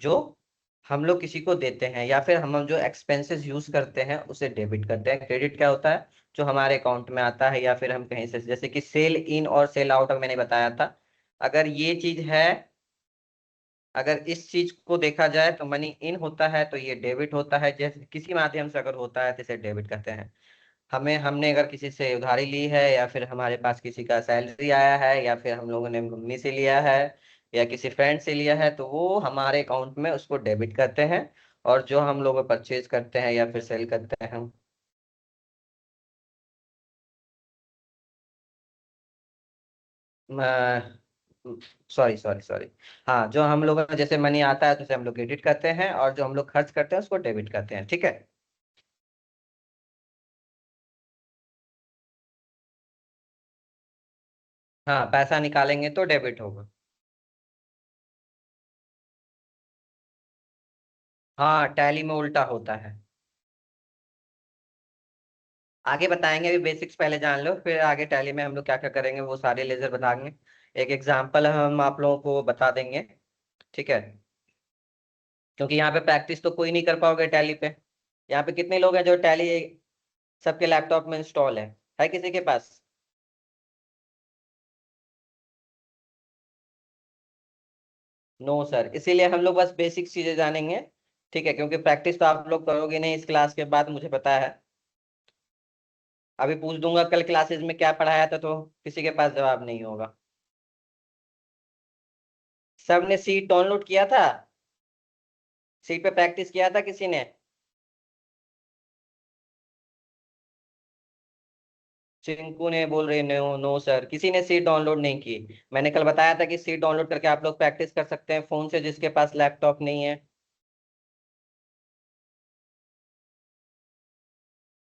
जो हम लोग किसी को देते हैं, या फिर हम जो एक्सपेंसेस यूज करते हैं उसे डेबिट करते हैं। क्रेडिट क्या होता है? जो हमारे अकाउंट में आता है, या फिर हम कहीं से, जैसे कि सेल इन और सेल आउट मैंने बताया था। अगर ये चीज है, अगर इस चीज को देखा जाए तो मनी इन होता है तो ये डेबिट होता है, जैसे किसी माध्यम से अगर होता है तो इसे डेबिट कहते हैं। हमने अगर किसी से उधारी ली है, या फिर हमारे पास किसी का सैलरी आया है, या फिर हम लोगों ने मम्मी से लिया है, या किसी फ्रेंड से लिया है, तो वो हमारे अकाउंट में उसको डेबिट करते हैं। और जो हम लोग परचेज करते हैं या फिर सेल करते हैं हम, सॉरी सॉरी सॉरी, हाँ, जो हम लोग जैसे मनी आता है तो उसे हम लोग क्रेडिट करते हैं, और जो हम लोग खर्च करते हैं उसको डेबिट करते हैं, ठीक है। हाँ, पैसा निकालेंगे तो डेबिट होगा। हाँ, टैली में उल्टा होता है। आगे बताएंगे, अभी बेसिक्स पहले जान लो, फिर आगे टैली में हम लोग क्या क्या करेंगे वो सारे लेजर बताएंगे। एक एग्जांपल हम आप लोगों को बता देंगे, ठीक है। क्योंकि यहाँ पे प्रैक्टिस तो कोई नहीं कर पाओगे टैली पे। यहाँ पे कितने लोग हैं जो टैली सबके लैपटॉप में इंस्टॉल है किसी के पास? नो सर, इसीलिए हम लोग बस बेसिक चीजें जानेंगे, ठीक है, क्योंकि प्रैक्टिस तो आप लोग करोगे नहीं इस क्लास के बाद, मुझे पता है। अभी पूछ दूंगा कल क्लासेस में क्या पढ़ाया था तो किसी के पास जवाब नहीं होगा। सबने सीट डाउनलोड किया था? सीट पे प्रैक्टिस किया था किसी ने? चिंकू ने बोल रही, नो नो सर, किसी ने सीट डाउनलोड नहीं की। मैंने कल बताया था कि सीट डाउनलोड करके आप लोग प्रैक्टिस कर सकते हैं फोन से, जिसके पास लैपटॉप नहीं है।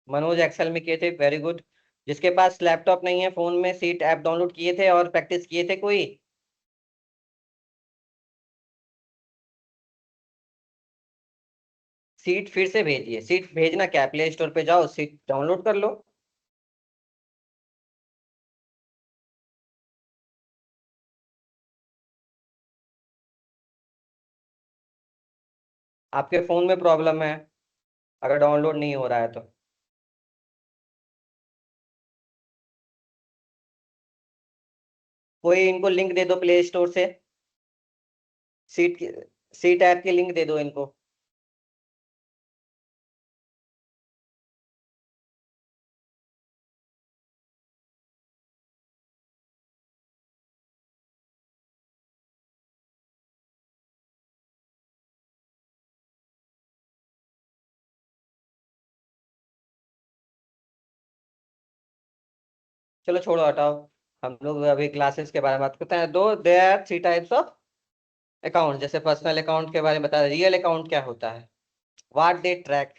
मनोज एक्सेल में किए थे, वेरी गुड। जिसके पास लैपटॉप नहीं है, फोन में सीट ऐप डाउनलोड किए थे और प्रैक्टिस किए थे कोई? सीट फिर से भेजिए, सीट भेजना क्या, प्ले स्टोर पे जाओ, सीट डाउनलोड कर लो। आपके फोन में प्रॉब्लम है अगर डाउनलोड नहीं हो रहा है तो। कोई इनको लिंक दे दो प्ले स्टोर से, सीट की, सीट ऐप की लिंक दे दो इनको। चलो छोड़ो, हटाओ। हम लोग अभी क्लासेस के बारे में बात करते हैं। दो there are three types of account, जैसे पर्सनल अकाउंट के बारे में बता, रियल अकाउंट क्या होता है, what they track,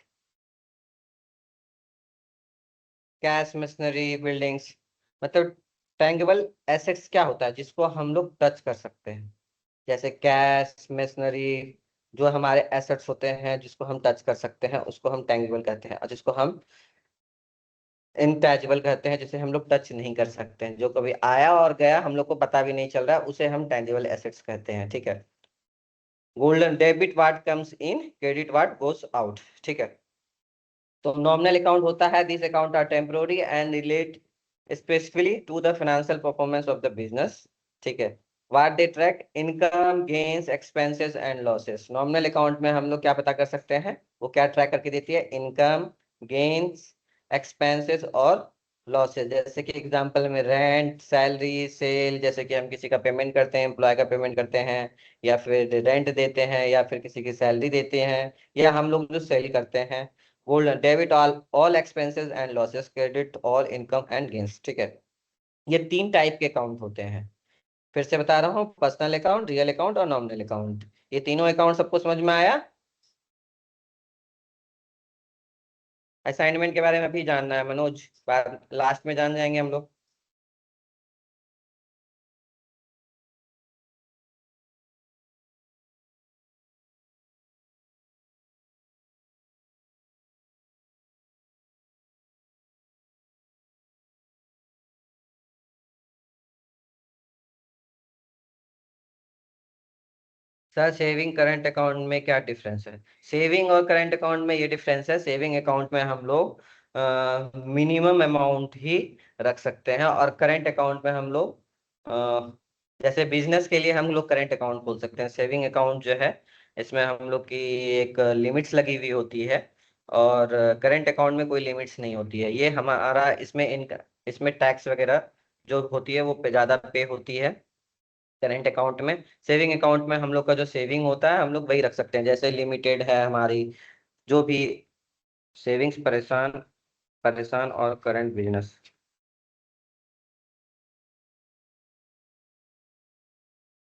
cash, machinery, buildings, मतलब टेंजिबल एसेट्स क्या होता है जिसको हम लोग टच कर सकते हैं, जैसे कैश, मशीनरी, जो हमारे एसेट्स होते हैं जिसको हम टच कर सकते हैं उसको हम टेंजिबल कहते हैं, और जिसको हम इनटैचेबल कहते हैं, जिसे हम लोग टच नहीं कर सकते हैं, जो कभी आया और गया हम लोग को पता भी नहीं चल रहा है, उसे हम टेंजिबल एसेट्स कहते हैं, ठीक है। Golden debit what comes in, credit what goes out, ठीक है। तो नॉमिनल अकाउंट होता है, this account are temporary and relate specifically to the financial performance of the business, ठीक है। What they track, income, gains, expenses and losses. Nominal account में हम लोग क्या पता कर सकते हैं, वो क्या ट्रैक करके देती है, इनकम, गेन्स, एक्सपेंसेस और लॉसेज जैसे कि एग्जांपल में रेंट, सैलरी, सेल, जैसे कि हम किसी का पेमेंट करते हैं, एम्प्लॉय का पेमेंट करते हैं, या फिर रेंट देते हैं, या फिर किसी की सैलरी देते हैं, या हम लोग जो सेल करते हैं। Gold debit all all expenses and losses, credit all income and gains. ठीक है, ये तीन टाइप के अकाउंट होते हैं। फिर से बता रहा हूँ, पर्सनल अकाउंट, रियल अकाउंट और नॉमिनल अकाउंट। ये तीनों अकाउंट सबको समझ में आया? असाइनमेंट के बारे में भी जानना है मनोज? बाद लास्ट में जान जाएंगे हम लोग। सर सेविंग करंट अकाउंट में क्या डिफरेंस है? सेविंग और करंट अकाउंट में ये डिफरेंस है, सेविंग अकाउंट में हम लोग मिनिमम अमाउंट ही रख सकते हैं, और करंट अकाउंट में हम लोग जैसे बिजनेस के लिए हम लोग करंट अकाउंट खोल सकते हैं। सेविंग अकाउंट जो है, इसमें हम लोग की एक लिमिट्स लगी हुई होती है, और करंट अकाउंट में कोई लिमिट्स नहीं होती है। ये हमारा इसमें इसमें टैक्स वगैरह जो होती है वो पे ज़्यादा पे होती है करेंट अकाउंट में। सेविंग अकाउंट में हम लोग का जो सेविंग होता है हम लोग वही रख सकते हैं, जैसे लिमिटेड है हमारी जो भी सेविंग्स, परेशान परेशान और करंट बिजनेस।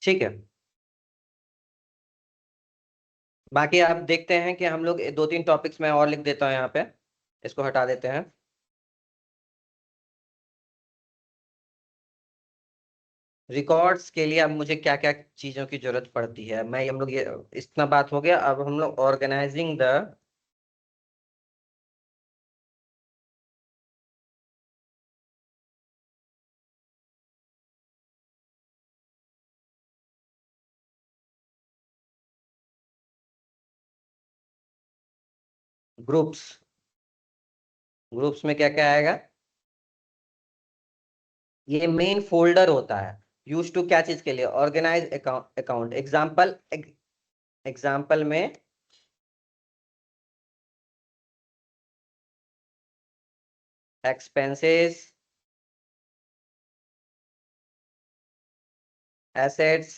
ठीक है, बाकी आप देखते हैं कि हम लोग दो तीन टॉपिक्स में और लिख देता हूँ यहाँ पे, इसको हटा देते हैं। रिकॉर्ड्स के लिए अब मुझे क्या क्या चीजों की जरूरत पड़ती है, मैं हम लोग ये इतना बात हो गया, अब हम लोग ऑर्गेनाइजिंग द ग्रुप्स। ग्रुप्स में क्या क्या आएगा? ये मेन फोल्डर होता है। यूज टू क्या चीज के लिए? Organise account account. एग्जाम्पल में एक्सपेंसेस, एसेट्स,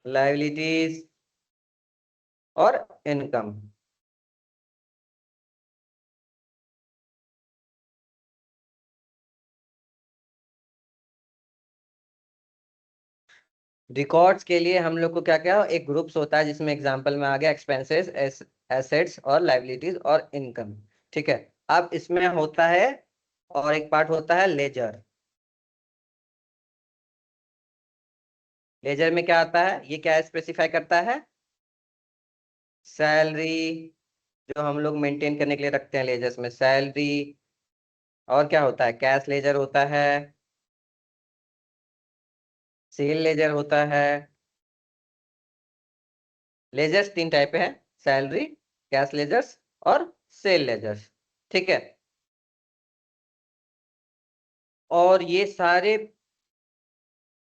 लायबिलिटीज और इनकम। रिकॉर्ड्स के लिए हम लोग को क्या क्या, एक ग्रुप्स होता है जिसमें एग्जाम्पल में आ गया एक्सपेंसेस, एसेट्स और लायबिलिटीज और इनकम। ठीक है, अब इसमें होता है और एक पार्ट होता है लेजर। लेजर में क्या आता है, ये क्या स्पेसिफाई करता है? सैलरी, जो हम लोग मेंटेन करने के लिए रखते हैं लेजर्स में, सैलरी। और क्या होता है? कैश लेजर होता है, सेल लेजर होता है। लेजर्स तीन टाइप है, सैलरी, कैश लेजर्स और सेल लेजर्स। ठीक है, और ये सारे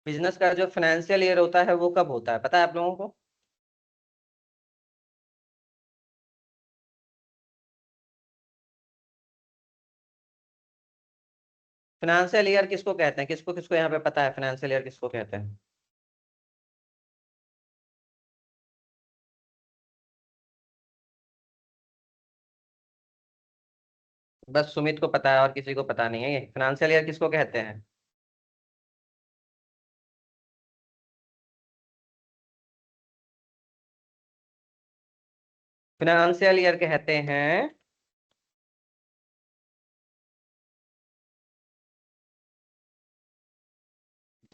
बिजनेस का जो फाइनेंशियल ईयर होता है वो कब होता है पता है आप लोगों को? फाइनेंशियल ईयर किसको कहते हैं? किसको किसको यहाँ पे पता है फाइनेंशियल ईयर किसको कहते हैं? बस सुमित को पता है और किसी को पता नहीं है। ये फाइनेंशियल ईयर किसको कहते हैं? फाइनेंशियल ईयर कहते हैं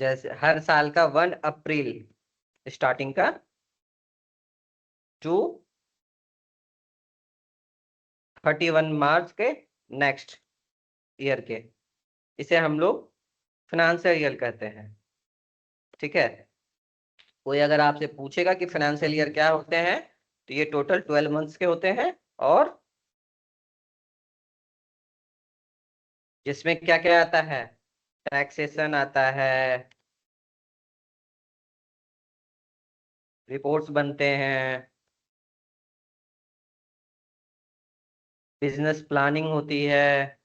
जैसे हर साल का 1 अप्रैल स्टार्टिंग का टू 31 मार्च के नेक्स्ट ईयर के, इसे हम लोग फाइनेंशियल ईयर कहते हैं। ठीक है, कोई अगर आपसे पूछेगा कि फाइनेंशियल ईयर क्या होते हैं, तो ये टोटल 12 मंथ्स के होते हैं, और जिसमें क्या क्या आता है? टैक्सेशन आता है, रिपोर्ट्स बनते हैं, बिजनेस प्लानिंग होती है।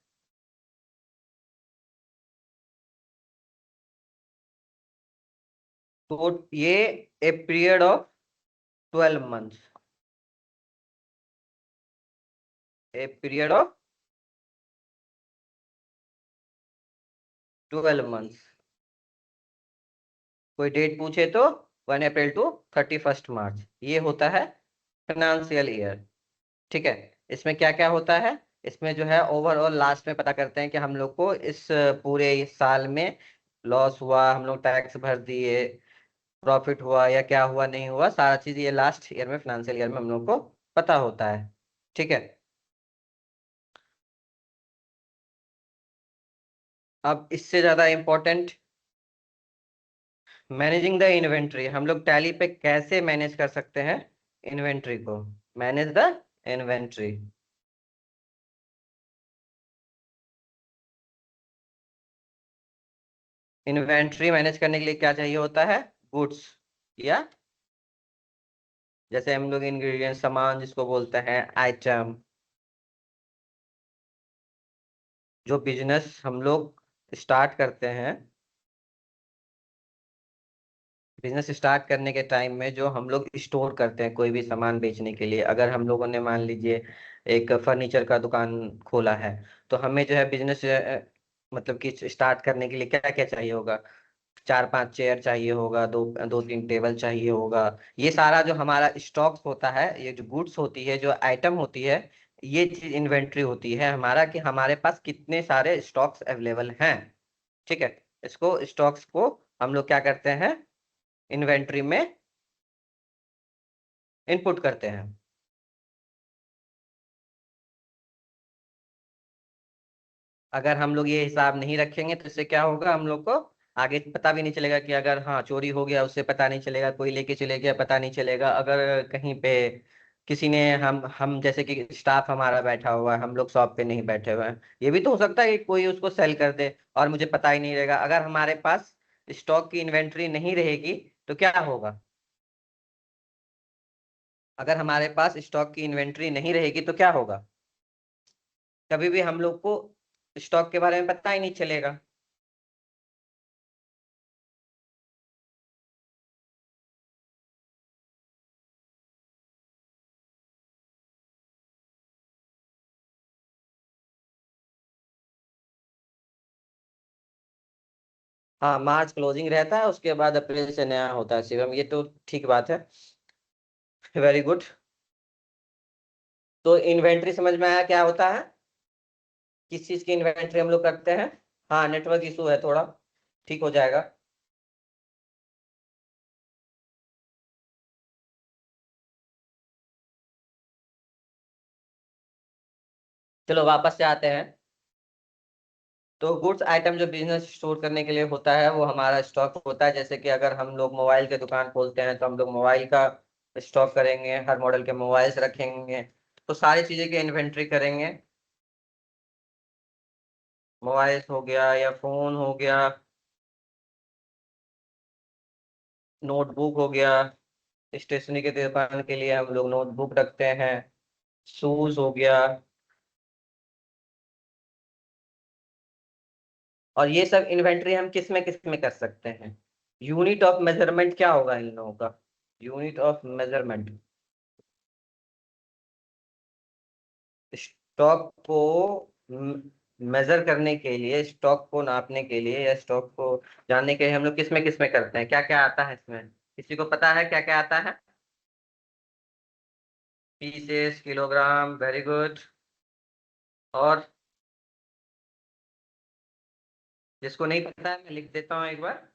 तो ये a period of 12 months, a period of 12 months। कोई डेट पूछे तो 1 अप्रैल टू 31 मार्च, ये होता है फाइनेंशियल ईयर। ठीक है। इसमें क्या क्या होता है, इसमें जो है ओवरऑल लास्ट में पता करते हैं कि हम लोग को इस पूरे इस साल में लॉस हुआ, हम लोग टैक्स भर दिए, प्रॉफिट हुआ या क्या हुआ नहीं हुआ, सारा चीज ये लास्ट ईयर में फाइनेंशियल ईयर में हम लोग को पता होता है। ठीक है। अब इससे ज्यादा इम्पोर्टेंट, मैनेजिंग द इन्वेंट्री। हम लोग टैली पे कैसे मैनेज कर सकते हैं इन्वेंट्री को, manage the inventory. Inventory manage करने के लिए क्या चाहिए होता है, गुड्स, या जैसे हम लोग इंग्रेडिएंट, सामान जिसको बोलते हैं आइटम। जो बिजनेस हम लोग स्टार्ट करते हैं, बिजनेस स्टार्ट करने के टाइम में जो हम लोग स्टोर करते हैं कोई भी सामान बेचने के लिए, अगर हम लोगों ने मान लीजिए एक फर्नीचर का दुकान खोला है, तो हमें जो है बिजनेस मतलब कि स्टार्ट करने के लिए क्या क्या चाहिए होगा, 4-5 चेयर चाहिए होगा, दो दो तीन टेबल चाहिए होगा। ये सारा जो हमारा स्टॉक्स होता है, ये जो गुड्स होती है, जो आइटम होती है, ये चीज इन्वेंट्री होती है हमारा, कि हमारे पास कितने सारे स्टॉक्स अवेलेबल हैं। ठीक है। इसको स्टॉक्स को हम लोग क्या करते हैं, इन्वेंट्री में इनपुट करते हैं। अगर हम लोग ये हिसाब नहीं रखेंगे तो इससे क्या होगा, हम लोग को आगे पता भी नहीं चलेगा, कि अगर हाँ चोरी हो गया उससे पता नहीं चलेगा, कोई लेके चले गया पता नहीं चलेगा, अगर कहीं पे किसी ने, हम जैसे कि स्टाफ हमारा बैठा हुआ है, हम लोग शॉप पे नहीं बैठे हुए हैं, ये भी तो हो सकता है कि कोई उसको सेल कर दे और मुझे पता ही नहीं रहेगा। अगर हमारे पास स्टॉक की इन्वेंट्री नहीं रहेगी तो क्या होगा, अगर हमारे पास स्टॉक की इन्वेंट्री नहीं रहेगी तो क्या होगा, कभी भी हम लोग को स्टॉक के बारे में पता ही नहीं चलेगा। हाँ, मार्च क्लोजिंग रहता है, उसके बाद अप्रैल से नया होता है शिवम, ये तो ठीक बात है। Very good. तो इन्वेंट्री समझ में आया क्या होता है, किस चीज की इन्वेंट्री हम लोग करते हैं। हाँ, नेटवर्क इशू है थोड़ा, ठीक हो जाएगा। चलो वापस से आते हैं। तो गुड्स आइटम जो बिजनेस स्टोर करने के लिए होता है वो हमारा स्टॉक होता है। जैसे कि अगर हम लोग मोबाइल के दुकान खोलते हैं तो हम लोग मोबाइल का स्टॉक करेंगे, हर मॉडल के मोबाइल्स रखेंगे, तो सारी चीजें की इन्वेंट्री करेंगे। मोबाइल हो गया या फोन हो गया, नोटबुक हो गया, स्टेशनरी के दुकान के लिए हम लोग नोटबुक रखते हैं, शूज हो गया। और ये सब इन्वेंट्री हम किस में कर सकते हैं, यूनिट ऑफ मेजरमेंट क्या होगा इन लोगों का, यूनिट ऑफ मेजरमेंट, स्टॉक को मेजर करने के लिए, स्टॉक को नापने के लिए या स्टॉक को जानने के लिए हम लोग किस में करते हैं, क्या क्या आता है इसमें, किसी को पता है क्या क्या आता है। Pieces, kilogram, very good. और जिसको नहीं पता है मैं लिख देता हूँ एक बार।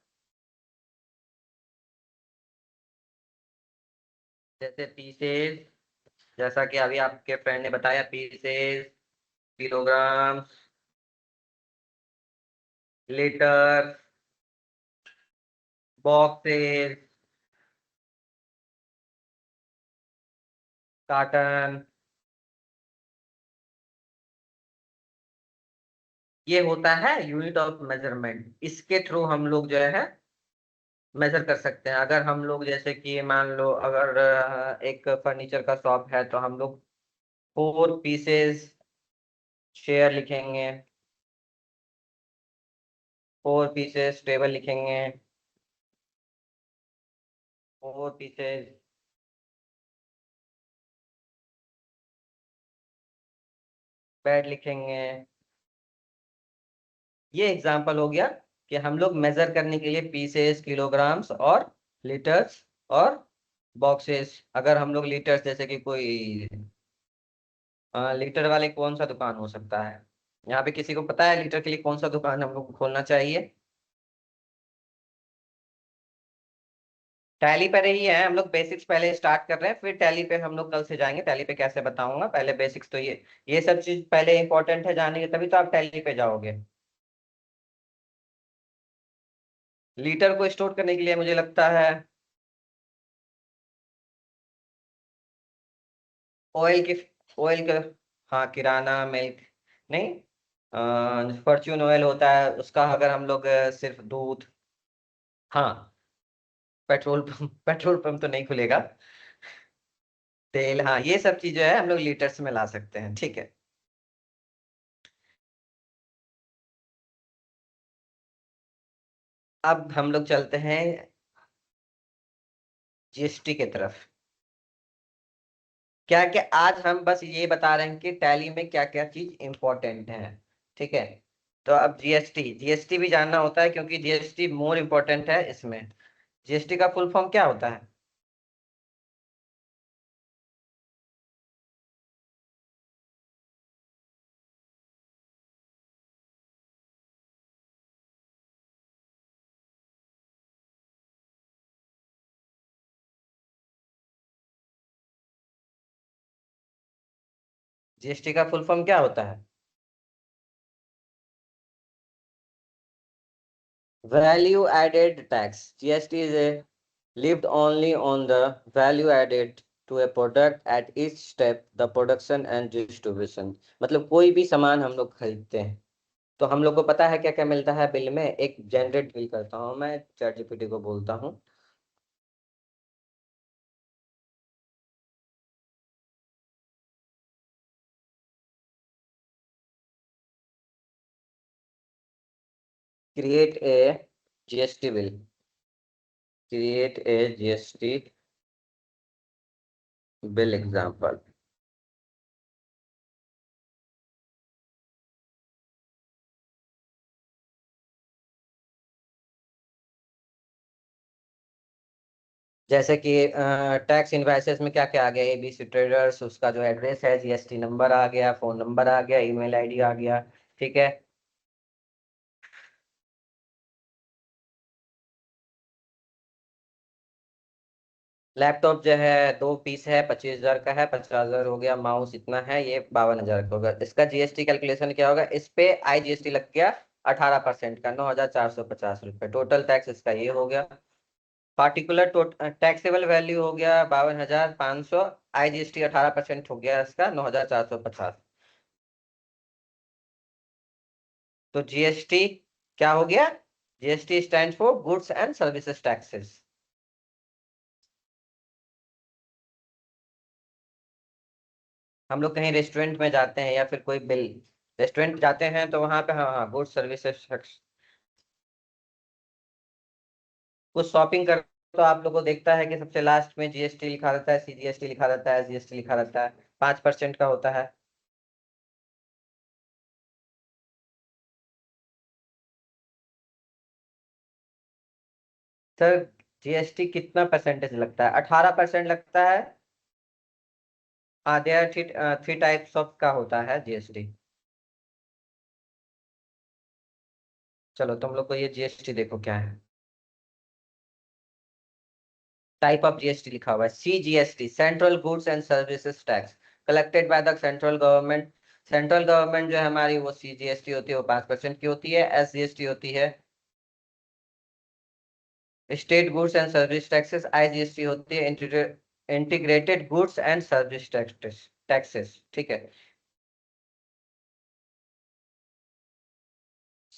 जैसे पीसेस, जैसा कि अभी आपके फ्रेंड ने बताया, pieces, kilogram, litre, boxes, carton, ये होता है यूनिट ऑफ मेजरमेंट। इसके थ्रू हम लोग जो है मेजर कर सकते हैं। अगर हम लोग जैसे कि मान लो अगर एक फर्नीचर का शॉप है तो हम लोग 4 पीसेस शेयर लिखेंगे, 4 पीसेस, टेबल लिखेंगे, 4 पीसेस, बेड लिखेंगे। ये एग्जाम्पल हो गया कि हम लोग मेजर करने के लिए पीसेस, किलोग्राम्स और लीटर्स और बॉक्सेस। अगर हम लोग लीटर्स, जैसे कि कोई लीटर वाले कौन सा दुकान हो सकता है? यहाँ पे किसी को पता है लीटर के लिए कौन सा दुकान हम लोग को खोलना चाहिए? टैली पर ही है, हम लोग बेसिक्स पहले स्टार्ट कर रहे हैं, फिर टैली पे हम लोग कल से जाएंगे। टैली पे कैसे बताऊंगा, पहले बेसिक्स तो ये सब चीज पहले इंपॉर्टेंट है जानने की, तभी तो आप टैली पे जाओगे। लीटर को स्टोर करने के लिए मुझे लगता है ऑयल की, ऑयल का, हाँ किराना, मिल्क, नहीं, फॉर्च्यून ऑयल होता है उसका, अगर हम लोग सिर्फ दूध, हाँ पेट्रोल पंप, पेट्रोल पंप तो नहीं खुलेगा। तेल, हाँ ये सब चीज जो है हम लोग लीटर्स में ला सकते हैं, ठीक है। अब हम लोग चलते हैं जीएसटी की तरफ। क्या क्या आज हम बस ये बता रहे हैं कि टैली में क्या क्या चीज इंपॉर्टेंट है, ठीक है। तो अब जीएसटी, जीएसटी भी जानना होता है क्योंकि जीएसटी मोर इम्पोर्टेंट है इसमें। जीएसटी का फुल फॉर्म क्या होता है? जीएसटी का फुल फॉर्म क्या होता है? Value added tax. GST is lived only on the value added to a product at each step the production and distribution। मतलब कोई भी सामान हम लोग खरीदते हैं तो हम लोग को पता है क्या क्या मिलता है बिल में। एक जनरेट बिल करता हूँ मैं, चैट जीपीटी को बोलता हूँ, create a GST bill, create a GST bill example. जैसे कि टैक्स इनवाइसेस में क्या क्या आ गया, एबीसी ट्रेडर्स, उसका जो एड्रेस है, जीएसटी नंबर आ गया, फोन नंबर आ गया, ईमेल आईडी आ गया, ठीक है। लैपटॉप जो है 2 पीस है, 25,000 का है, 50,000 हो गया। माउस इतना है, ये 52,000 का होगा। इसका जीएसटी कैलकुलेशन क्या होगा? इस पे आईजीएसटी लग गया 18% का, 9,450 रुपये। टोटल टैक्स इसका ये हो गया। पार्टिकुलर टैक्सेबल वैल्यू हो गया 52,500। आईजीएसटी 18% हो गया इसका, 9,450। तो जीएसटी क्या हो गया? GST stand for goods and services taxes. हम लोग कहीं रेस्टोरेंट में जाते हैं या फिर कोई बिल, रेस्टोरेंट जाते हैं तो वहां पे, हाँ हाँ, गुड्स सर्विसेज टैक्स। कुछ शॉपिंग कर तो आप लोग को देखता है कि सबसे लास्ट में जीएसटी लिखा रहता है, सीजीएसटी लिखा रहता है, जीएसटी लिखा रहता है, 5% का होता है। सर जीएसटी कितना परसेंटेज लगता है? 18% लगता है। हाँ, there three, three types of का होता है जीएसटी। चलो तुम लोग को ये जीएसटी देखो क्या है। टाइप ऑफ जीएसटी लिखा हुआ है, CGST, central goods and services tax, collected by the central government. Central government जो है हमारी, वो सीजीएसटी होती है, वो 5% की होती है। एसजीएसटी होती है state goods and service taxes. IGST होती है integrated goods and service taxes, taxes, ठीक है।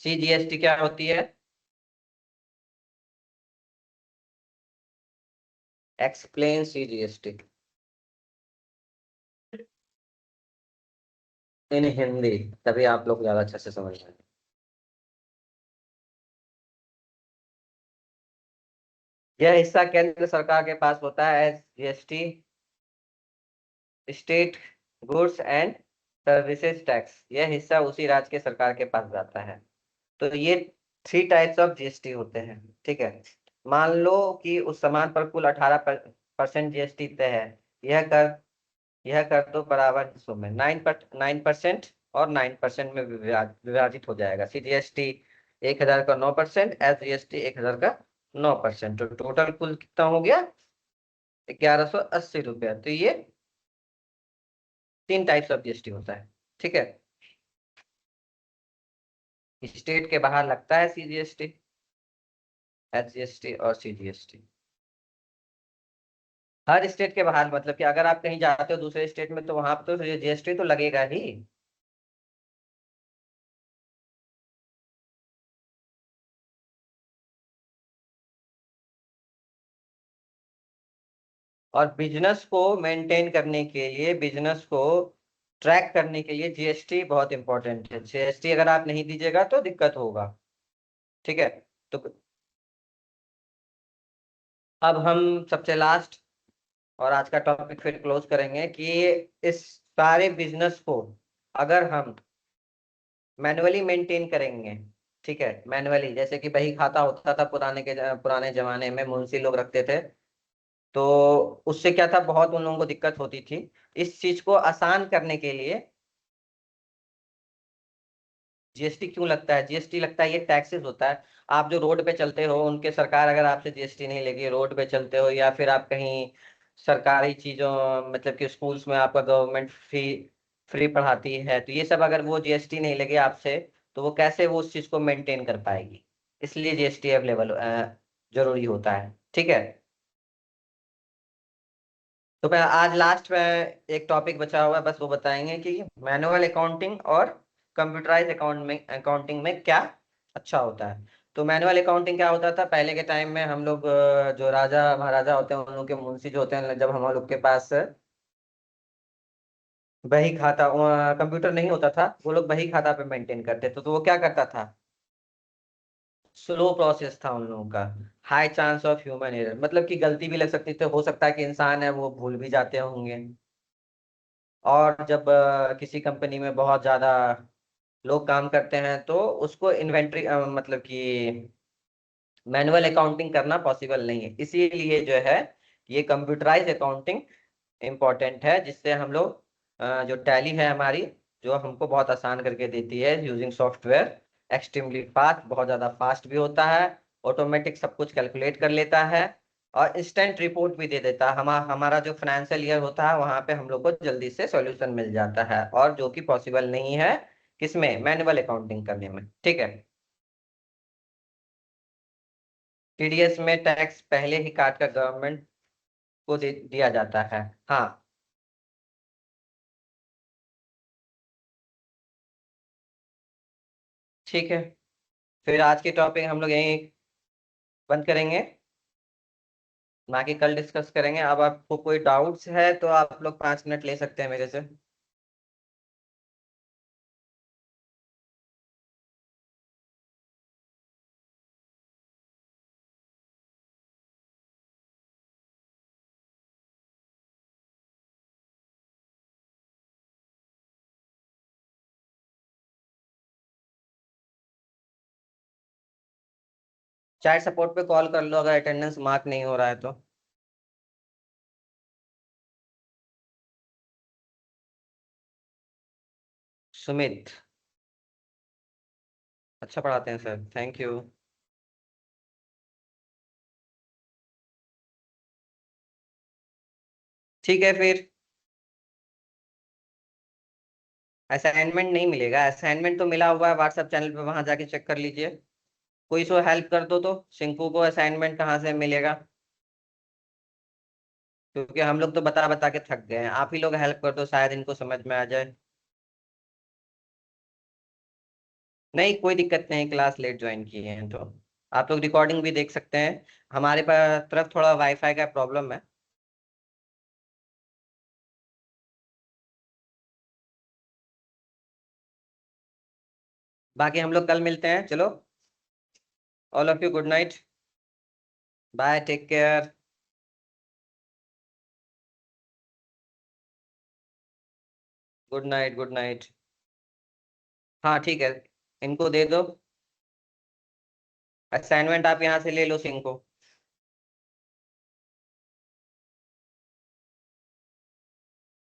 सीजीएसटी क्या होती है? Explain CGST. इन हिंदी, तभी आप लोग ज्यादा अच्छे से समझ रहे हैं। यह हिस्सा केंद्र सरकार के पास होता है as GST, state goods and services tax. यह हिस्सा उसी राज्य के सरकार के पास जाता है। तो ये 3 टाइप्स ऑफ जीएसटी होते हैं, ठीक है। मान लो कि उस सामान पर कुल 18% जीएसटी तय है। यह कर यह कर दो बराबर हिस्सों में, 9% और 9% में विभाजित हो जाएगा। सी जीएसटी 1,000 का 9%, एस जीएसटी 1,000 का 9%, तो टोटल कुल कितना हो गया? 1,180 रुपया। तो ये 3 टाइप्स ऑफ जीएसटी होता है, ठीक है। स्टेट के बाहर लगता है सीजीएसटी, एसजीएसटी और सीजीएसटी। हर स्टेट के बाहर मतलब कि अगर आप कहीं जाते हो दूसरे स्टेट में, तो वहां पर तो जीएसटी तो लगेगा ही। और बिजनेस को मेंटेन करने के लिए, बिजनेस को ट्रैक करने के लिए जीएसटी बहुत इंपॉर्टेंट है। जीएसटी अगर आप नहीं दीजिएगा तो दिक्कत होगा, ठीक है। तो अब हम सबसे लास्ट और आज का टॉपिक फिर क्लोज करेंगे कि इस सारे बिजनेस को अगर हम मैनुअली मेंटेन करेंगे, ठीक है, मैनुअली, जैसे कि बही खाता होता था पुराने जमाने में मुंशी लोग रखते थे, तो उससे क्या था, बहुत उन लोगों को दिक्कत होती थी। इस चीज को आसान करने के लिए जीएसटी क्यों लगता है? जीएसटी लगता है, ये टैक्सेस होता है। आप जो रोड पे चलते हो, उनके सरकार अगर आपसे जीएसटी नहीं लेगी, रोड पे चलते हो या फिर आप कहीं सरकारी चीजों, मतलब कि स्कूल्स में आपका गवर्नमेंट फ्री फ्री पढ़ाती है, तो ये सब अगर वो जीएसटी नहीं लेगी आपसे, तो वो कैसे वो उस चीज को मेंटेन कर पाएगी? इसलिए जीएसटी अवेलेबल जरूरी होता है, ठीक है। तो मैं आज लास्ट में एक टॉपिक बचा हुआ है, बस वो बताएंगे कि मैनुअल अकाउंटिंग और कंप्यूटराइज अकाउंटिंग में क्या अच्छा होता है। तो मैनुअल अकाउंटिंग क्या होता था पहले के टाइम में? हम लोग जो राजा महाराजा होते हैं, उन लोग के मुंशी जो होते हैं, जब हम लोग के पास बही खाता, कंप्यूटर नहीं होता था, वो लोग बही खाता पे मेंटेन करते थे। तो वो क्या करता था, स्लो प्रोसेस था उन लोगों का, high chance of human error, मतलब कि गलती भी लग सकती थी, हो सकता है कि इंसान है वो भूल भी जाते होंगे। और जब किसी कंपनी में बहुत ज्यादा लोग काम करते हैं, तो उसको इन्वेंट्री मतलब कि मैनुअल अकाउंटिंग करना पॉसिबल नहीं है। इसीलिए जो है ये कंप्यूटराइज अकाउंटिंग इम्पोर्टेंट है, जिससे हम लोग जो टैली है हमारी, जो हमको बहुत आसान करके देती है यूजिंग सॉफ्टवेयर, एक्सट्रीमली फास्ट, बहुत ज़्यादा फास्ट भी होता है, ऑटोमेटिक सब कुछ कैलकुलेट कर लेता है, और इंस्टेंट रिपोर्ट भी दे देता है। हमारा जो फाइनेंशियल ईयर होता है, वहां पे हम लोग को जल्दी से सॉल्यूशन मिल जाता है, और जो कि पॉसिबल नहीं है किसमें, मैनुअल अकाउंटिंग करने में, ठीक है। टीडीएस में टैक्स पहले ही काट कर गवर्नमेंट को दिया जाता है। हाँ, ठीक है। फिर आज के टॉपिक हम लोग यहीं बंद करेंगे, बाकी कल डिस्कस करेंगे। अब आपको कोई डाउट्स है तो आप लोग 5 मिनट ले सकते हैं मेरे से। चैट सपोर्ट पे कॉल कर लो अगर अटेंडेंस मार्क नहीं हो रहा है तो। सुमित, अच्छा पढ़ाते हैं सर, थैंक यू। ठीक है फिर। असाइनमेंट नहीं मिलेगा, असाइनमेंट तो मिला हुआ है व्हाट्सएप चैनल पे, वहां जाके चेक कर लीजिए। कोई सो हेल्प कर दो तो सिंकू को, असाइनमेंट कहाँ से मिलेगा? क्योंकि हम लोग तो बता बता के थक गए हैं, आप ही लोग हेल्प कर दो, शायद इनको समझ में आ जाए। नहीं, कोई दिक्कत नहीं, क्लास लेट ज्वाइन किए हैं तो आप लोग रिकॉर्डिंग भी देख सकते हैं। हमारे पास तरफ थोड़ा वाईफाई का प्रॉब्लम है। बाकी हम लोग कल मिलते हैं, चलो। All of you good night. Bye, take care. Good night, good night. हाँ ठीक है, इनको दे दो। असाइनमेंट आप यहाँ से ले लो, सिंह को।